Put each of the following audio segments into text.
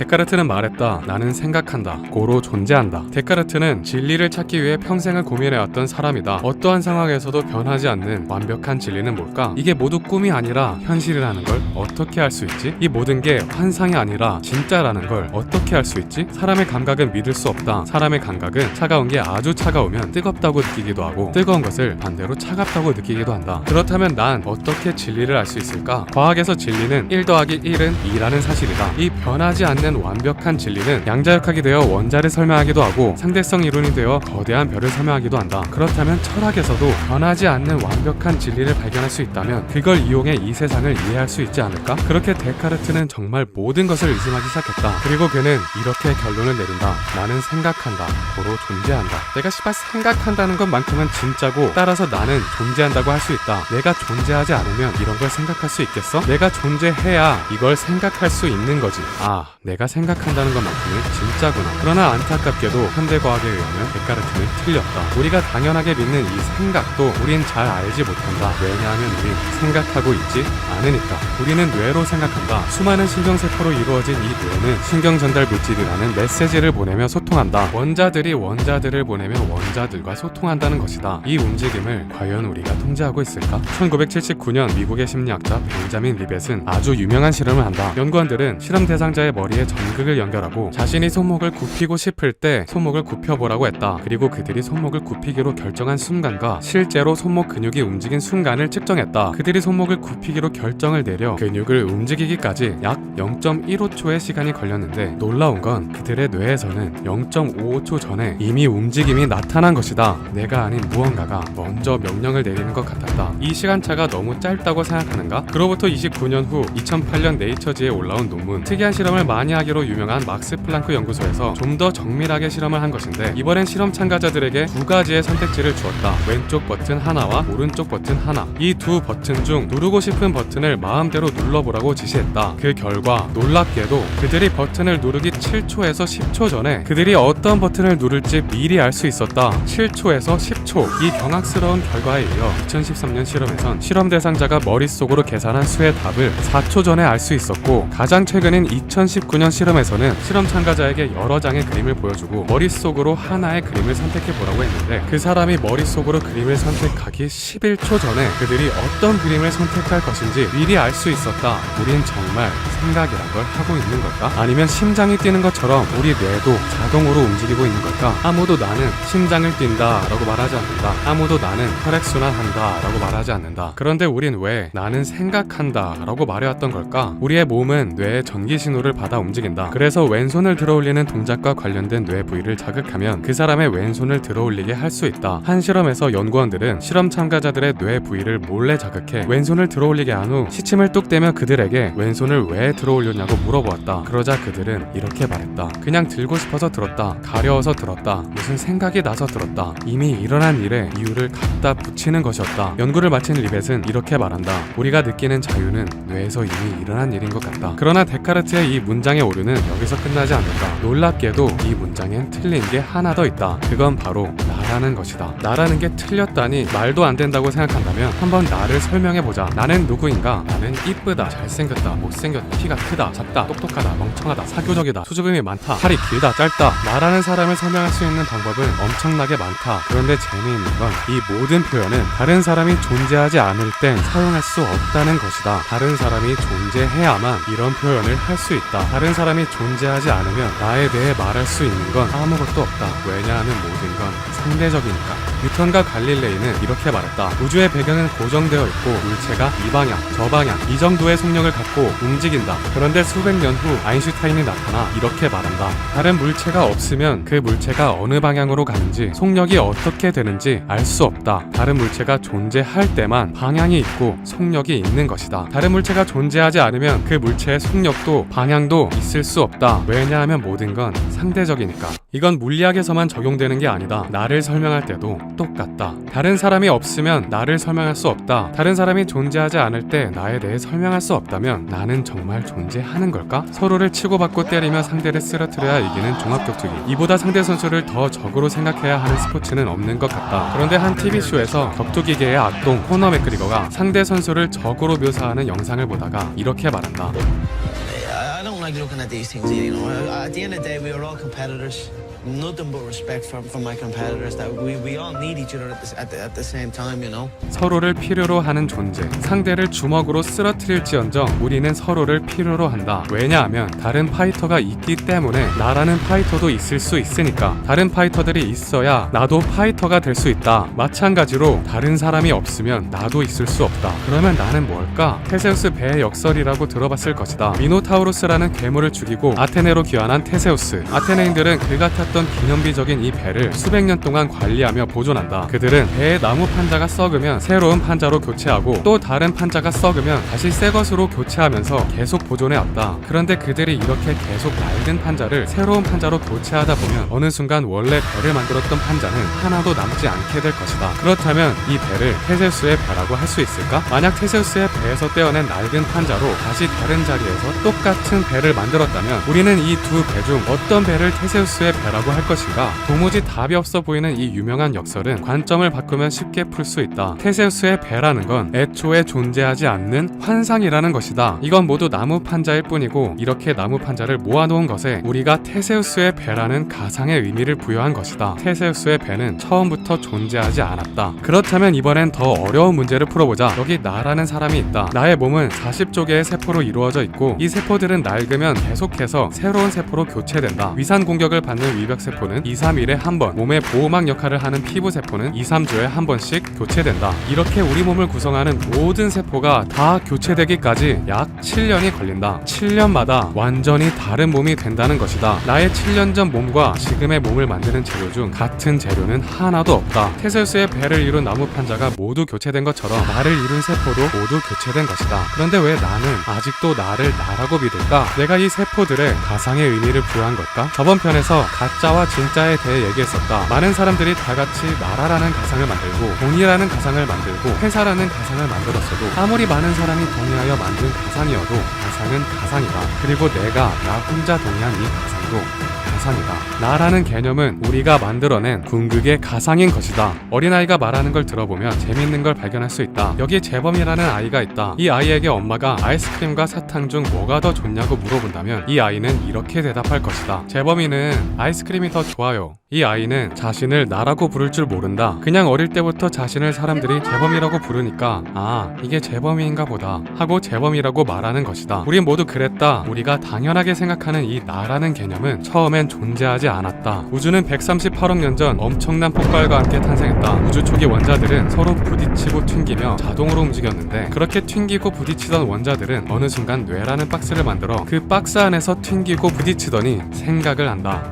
데카르트는 말했다. 나는 생각한다. 고로 존재한다. 데카르트는 진리를 찾기 위해 평생을 고민해왔던 사람이다. 어떠한 상황에서도 변하지 않는 완벽한 진리는 뭘까? 이게 모두 꿈이 아니라 현실이라는 걸 어떻게 알 수 있지? 이 모든 게 환상이 아니라 진짜라는 걸 어떻게 알 수 있지? 사람의 감각은 믿을 수 없다. 사람의 감각은 차가운 게 아주 차가우면 뜨겁다고 느끼기도 하고 뜨거운 것을 반대로 차갑다고 느끼기도 한다. 그렇다면 난 어떻게 진리를 알 수 있을까? 과학에서 진리는 1 더하기 1은 2라는 사실이다. 이 변하지 않는 완벽한 진리는 양자역학이 되어 원자를 설명하기도 하고 상대성 이론이 되어 거대한 별을 설명하기도 한다. 그렇다면 철학에서도 변하지 않는 완벽한 진리를 발견할 수 있다면 그걸 이용해 이 세상을 이해할 수 있지 않을까? 그렇게 데카르트는 정말 모든 것을 의심하기 시작했다. 그리고 그는 이렇게 결론을 내린다. 나는 생각한다. 고로 존재한다. 내가 씨발 생각한다는 것만큼은 진짜고 따라서 나는 존재한다고 할 수 있다. 내가 존재하지 않으면 이런 걸 생각할 수 있겠어? 내가 존재해야 이걸 생각할 수 있는 거지. 아, 내가 생각한다는 것만큼은 진짜구나. 그러나 안타깝게도 현대과학에 의하면 데카르트는 틀렸다. 우리가 당연하게 믿는 이 생각도 우린 잘 알지 못한다. 왜냐하면 우린 생각하고 있지 않으니까. 우리는 뇌로 생각한다. 수많은 신경세포로 이루어진 이 뇌는 신경전달 물질이라는 메시지를 보내며 소통한다. 원자들이 원자들을 보내며 원자들과 소통한다는 것이다. 이 움직임을 과연 우리가 통제하고 있을까? 1979년 미국의 심리학자 벤자민 리벳은 아주 유명한 실험을 한다. 연구원들은 실험 대상자의 머리에 전극을 연결하고 자신이 손목을 굽히고 싶을 때 손목을 굽혀보라고 했다. 그리고 그들이 손목을 굽히기로 결정한 순간과 실제로 손목 근육이 움직인 순간을 측정했다. 그들이 손목을 굽히기로 결정을 내려 근육을 움직이기까지 약 0.15초의 시간이 걸렸는데 놀라운 건 그들의 뇌에서는 0.55초 전에 이미 움직임이 나타난 것이다. 내가 아닌 무언가가 먼저 명령을 내리는 것 같았다. 이 시간차가 너무 짧다고 생각하는가? 그로부터 29년 후 2008년 네이처지에 올라온 논문. 특이한 실험을 많이 하기로 유명한 막스 플랑크 연구소에서 좀 더 정밀하게 실험을 한 것인데 이번엔 실험 참가자들에게 두 가지의 선택지를 주었다. 왼쪽 버튼 하나와 오른쪽 버튼 하나. 이 두 버튼 중 누르고 싶은 버튼을 마음대로 눌러보라고 지시했다. 그 결과 놀랍게도 그들이 버튼을 누르기 7초에서 10초 전에 그들이 어떤 버튼을 누를지 미리 알 수 있었다. 7초에서 10초. 이 경악스러운 결과에 이어 2013년 실험에선 실험 대상자가 머릿속으로 계산한 수의 답을 4초 전에 알 수 있었고 가장 최근인 2019년 실험에서는 실험 참가자에게 여러 장의 그림을 보여주고 머릿속으로 하나의 그림을 선택해보라고 했는데 그 사람이 머릿속으로 그림을 선택하기 11초 전에 그들이 어떤 그림을 선택할 것인지 미리 알 수 있었다. 우린 정말 생각이란 걸 하고 있는 걸까? 아니면 심장이 뛰는 것처럼 우리 뇌도 자동으로 움직이고 있는 걸까? 아무도 나는 심장을 뛴다 라고 말하지 않는다. 아무도 나는 혈액순환한다 라고 말하지 않는다. 그런데 우린 왜 나는 생각한다 라고 말해왔던 걸까? 우리의 몸은 뇌의 전기 신호를 받아 움직인다. 그래서 왼손을 들어올리는 동작과 관련된 뇌 부위를 자극하면 그 사람의 왼손을 들어올리게 할 수 있다. 한 실험에서 연구원들은 실험 참가자들의 뇌 부위를 몰래 자극해 왼손을 들어올리게 한 후 시침을 뚝 떼며 그들에게 왼손을 왜 들어올렸냐고 물어보았다. 그러자 그들은 이렇게 말했다. 그냥 들고 싶어서 들었다. 가려워서 들었다. 무슨 생각이 나서 들었다. 이미 일어난 일에 이유를 갖다 붙이는 것이었다. 연구를 마친 리벳은 이렇게 말한다. 우리가 느끼는 자유는 뇌에서 이미 일어난 일인 것 같다. 그러나 데카르트의 이 문장의 오류는 여기서 끝나지 않는다. 놀랍게도 이 문장엔 틀린 게 하나 더 있다. 그건 바로 나라는 것이다. 나라는 게 틀렸다니 말도 안 된다고 생각한다면 한번 나를 설명해보자. 나는 누구인가? 나는 이쁘다, 잘생겼다, 못생겼다, 키가 크다, 작다, 똑똑하다, 멍청하다, 사교적이다, 수줍음이 많다, 팔이 길다, 짧다. 나라는 사람을 설명할 수 있는 방법은 엄청나게 많다. 그런데 재미있는 건 이 모든 표현은 다른 사람이 존재하지 않을 땐 사용할 수 없다는 것이다. 다른 사람이 존재해야만 이런 표현을 할 수 있다. 다른 사람이 존재하지 않으면 나에 대해 말할 수 있는 건 아무것도 없다. 왜냐하면 모든 건 상대적이니까. 뉴턴과 갈릴레이는 이렇게 말했다. 우주의 배경은 고정되어 있고 물체가 이 방향, 저 방향, 이 정도의 속력을 갖고 움직인다. 그런데 수백 년 후 아인슈타인이 나타나 이렇게 말한다. 다른 물체가 없으면 그 물체가 어느 방향으로 가는지 속력이 어떻게 되는지 알 수 없다. 다른 물체가 존재할 때만 방향이 있고 속력이 있는 것이다. 다른 물체가 존재하지 않으면 그 물체의 속력도 방향도 있을 수 없다. 왜냐하면 모든 건 상대적이니까. 이건 물리학에서만 적용되는 게 아니다. 나를 설명할 때도 똑같다. 다른 사람이 없으면 나를 설명할 수 없다. 다른 사람이 존재하지 않을 때 나에 대해 설명할 수 없다면 나는 정말 존재하는 걸까? 서로를 치고받고 때리며 상대를 쓰러뜨려야 이기는 종합격투기. 이보다 상대 선수를 더 적으로 생각해야 하는 스포츠는 없는 것 같다. 그런데 한 TV쇼에서 격투기계의 악동 코너 맥그리거가 상대 선수를 적으로 묘사하는 영상을 보다가 이렇게 말한다. I don't like like looking at these things. You know, at the end of the day, we are all competitors. Nothing but respect from my competitors. That we all need each other at the same time. You know. 서로를 필요로 하는 존재. 상대를 주먹으로 쓰러뜨릴지언정 우리는 서로를 필요로 한다. 왜냐하면 다른 파이터가 있기 때문에 나라는 파이터도 있을 수 있으니까. 다른 파이터들이 있어야 나도 파이터가 될 수 있다. 마찬가지로 다른 사람이 없으면 나도 있을 수 없다. 그러면 나는 뭘까? 테세우스 배의 역설이라고 들어봤을 것이다. 미노타우로스라는 괴물을 죽이고 아테네로 귀환한 테세우스. 아테네인들은 그 같았던 기념비적인 이 배를 수백 년 동안 관리하며 보존한다. 그들은 배의 나무 판자가 썩으면 새로운 판자로 교체하고 또 다른 판자가 썩으면 다시 새 것으로 교체하면서 계속 보존해왔다. 그런데 그들이 이렇게 계속 낡은 판자를 새로운 판자로 교체하다 보면 어느 순간 원래 배를 만들었던 판자는 하나도 남지 않게 될 것이다. 그렇다면 이 배를 테세우스의 배라고 할 수 있을까? 만약 테세우스의 배에서 떼어낸 낡은 판자로 다시 다른 자리에서 똑같은 배를 만들었다면 우리는 이 두 배 중 어떤 배를 테세우스의 배라고 할 것인가? 도무지 답이 없어 보이는 이 유명한 역설은 관점을 바꾸면 쉽게 풀 수 있다. 테세우스의 배라는 건 애초에 존재하지 않는 환상이라는 것이다. 이건 모두 나무 판자일 뿐이고 이렇게 나무 판자를 모아놓은 것에 우리가 테세우스의 배라는 가상의 의미를 부여한 것이다. 테세우스의 배는 처음부터 존재하지 않았다. 그렇다면 이번엔 더 어려운 문제를 풀어보자. 여기 나라는 사람이 있다. 나의 몸은 40조개의 세포로 이루어져 있고 이 세포들은 낡으면 계속해서 새로운 세포로 교체된다. 위산 공격을 받는 위벽세포는 2-3일에 한 번, 몸의 보호막 역할을 하는 피부세포는 2-3조에 한 번씩 교체된다. 이렇게 우리 몸을 구성하는 모든 세포가 다 교체되기까지 약 7년이 걸린다. 7년마다 완전히 다른 몸이 된다는 것이다. 나의 7년 전 몸과 지금의 몸을 만드는 재료 중 같은 재료는 하나도 없다. 테세우스의 배를 이룬 나무 판자가 모두 교체된 것처럼 나를 이룬 세포도 모두 교체된 것이다. 그런데 왜 나는 아직도 나를 나라고 믿을까? 내가 이 세포들의 가상의 의미를 부여한 걸까? 저번 편에서 가짜와 진짜에 대해 얘기했었다. 많은 사람들이 다 같이 나라라는 가상을 만들고 돈이라는 가상을 만들고 회사라는 가상을 만들었어도 아무리 많은 사람이 동의하여 만든 가상이어도 가상은 가상이다. 그리고 내가 나 혼자 동의한 이 가상도 가상이다. 나라는 개념은 우리가 만들어낸 궁극의 가상인 것이다. 어린아이가 말하는 걸 들어보면 재밌는 걸 발견할 수 있다. 여기 재범이라는 아이가 있다. 이 아이에게 엄마가 아이스크림과 사탕 중 뭐가 더 좋냐고 물어본다면 이 아이는 이렇게 대답할 것이다. 재범이는 아이스크림이 더 좋아요. 이 아이는 자신을 나라고 부를 줄 모른다. 그냥 어릴 때부터 자신을 사람들이 재범이라고 부르니까 아, 이게 재범이인가 보다 하고 재범이라고 말하는 것이다. 우린 모두 그랬다. 우리가 당연하게 생각하는 이 나라는 개념은 처음엔 존재하지 않았다. 우주는 138억 년 전 엄청난 폭발과 함께 탄생했다. 우주 초기 원자들은 서로 부딪히고 튕기며 자동으로 움직였는데 그렇게 튕기고 부딪히던 원자들은 어느 순간 뇌라는 박스를 만들어 그 박스 안에서 튕기고 부딪히더니 생각을 한다.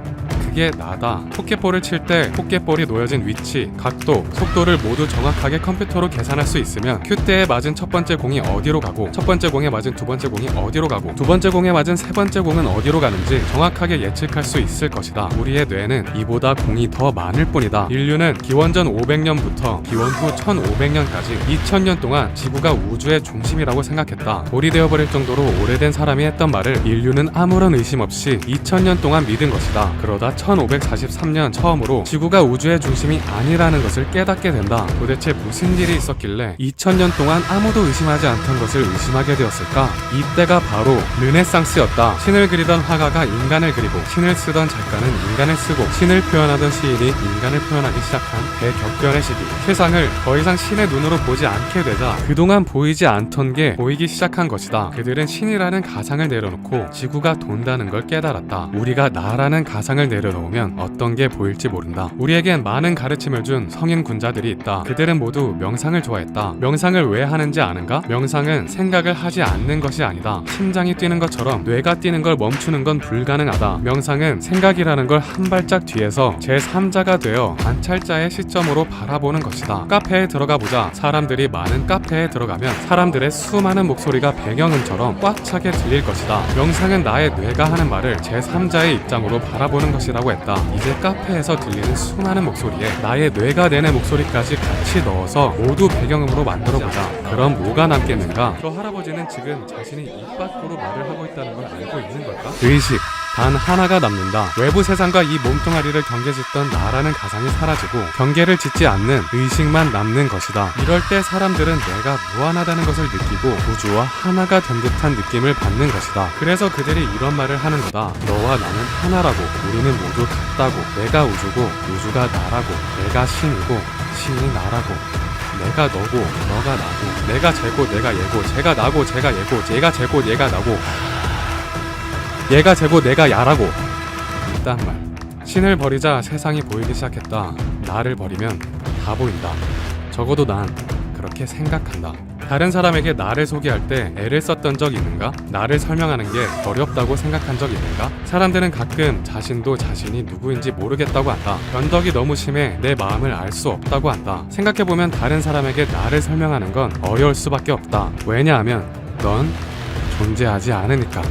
그게 나다. 포켓볼을 칠 때 포켓볼이 놓여진 위치, 각도, 속도를 모두 정확하게 컴퓨터로 계산할 수 있으면 큐대에 맞은 첫 번째 공이 어디로 가고 첫 번째 공에 맞은 두 번째 공이 어디로 가고 두 번째 공에 맞은 세 번째 공은 어디로 가는지 정확하게 예측할 수 있을 것이다. 우리의 뇌는 이보다 공이 더 많을 뿐이다. 인류는 기원전 500년부터 기원 후 1500년까지 2000년 동안 지구가 우주의 중심이라고 생각했다. 돌이 되어버릴 정도로 오래된 사람이 했던 말을 인류는 아무런 의심 없이 2000년 동안 믿은 것이다. 그러다 1543년 처음으로 지구가 우주의 중심이 아니라는 것을 깨닫게 된다. 도대체 무슨 일이 있었길래 2000년 동안 아무도 의심하지 않던 것을 의심하게 되었을까? 이때가 바로 르네상스였다. 신을 그리던 화가가 인간을 그리고 신을 쓰던 작가는 인간을 쓰고 신을 표현하던 시인이 인간을 표현하기 시작한 대격변의 시기. 세상을 더 이상 신의 눈으로 보지 않게 되자 그동안 보이지 않던 게 보이기 시작한 것이다. 그들은 신이라는 가상을 내려놓고 지구가 돈다는 걸 깨달았다. 우리가 나라는 가상을 내려놓으면 어떤 게 보일지 모른다. 우리에겐 많은 가르침을 준 성인 군자들이 있다. 그들은 모두 명상을 좋아했다. 명상을 왜 하는지 아는가? 명상은 생각을 하지 않는 것이 아니다. 심장이 뛰는 것처럼 뇌가 뛰는 걸 멈추는 건 불가능하다. 명상은 생각이라는 걸 한 발짝 뒤에서 제3자가 되어 관찰자의 시점으로 바라보는 것이다. 카페에 들어가 보자. 사람들이 많은 카페에 들어가면 사람들의 수많은 목소리가 배경음처럼 꽉 차게 들릴 것이다. 명상은 나의 뇌가 하는 말을 제3자의 입장으로 바라보는 것이라고 했다. 이제 카페에서 들리는 수많은 목소리에 나의 뇌가 내는 목소리까지 같이 넣어서 모두 배경음으로 만들어보자. 그럼 뭐가 남겠는가? 저 할아버지는 지금 자신이 입 밖으로 말을 하고 있다는 걸 알고 있는 걸까? 의식. 단 하나가 남는다. 외부 세상과 이 몸뚱아리를 경계짓던 나라는 가상이 사라지고 경계를 짓지 않는 의식만 남는 것이다. 이럴 때 사람들은 내가 무한하다는 것을 느끼고 우주와 하나가 된 듯한 느낌을 받는 것이다. 그래서 그들이 이런 말을 하는 거다. 너와 나는 하나라고, 우리는 모두 같다고, 내가 우주고 우주가 나라고, 내가 신이고 신이 나라고, 내가 너고 너가 나고, 내가 쟤고 내가 얘고, 쟤가 나고 쟤가 얘고, 얘가 쟤고 얘가 나고, 얘가 쟤고 내가 야라고. 이딴 말. 신을 버리자 세상이 보이기 시작했다. 나를 버리면 다 보인다. 적어도 난 그렇게 생각한다. 다른 사람에게 나를 소개할 때 애를 썼던 적 있는가? 나를 설명하는 게 어렵다고 생각한 적 있는가? 사람들은 가끔 자신도 자신이 누구인지 모르겠다고 한다. 변덕이 너무 심해 내 마음을 알 수 없다고 한다. 생각해보면 다른 사람에게 나를 설명하는 건 어려울 수밖에 없다. 왜냐하면 넌 존재하지 않으니까.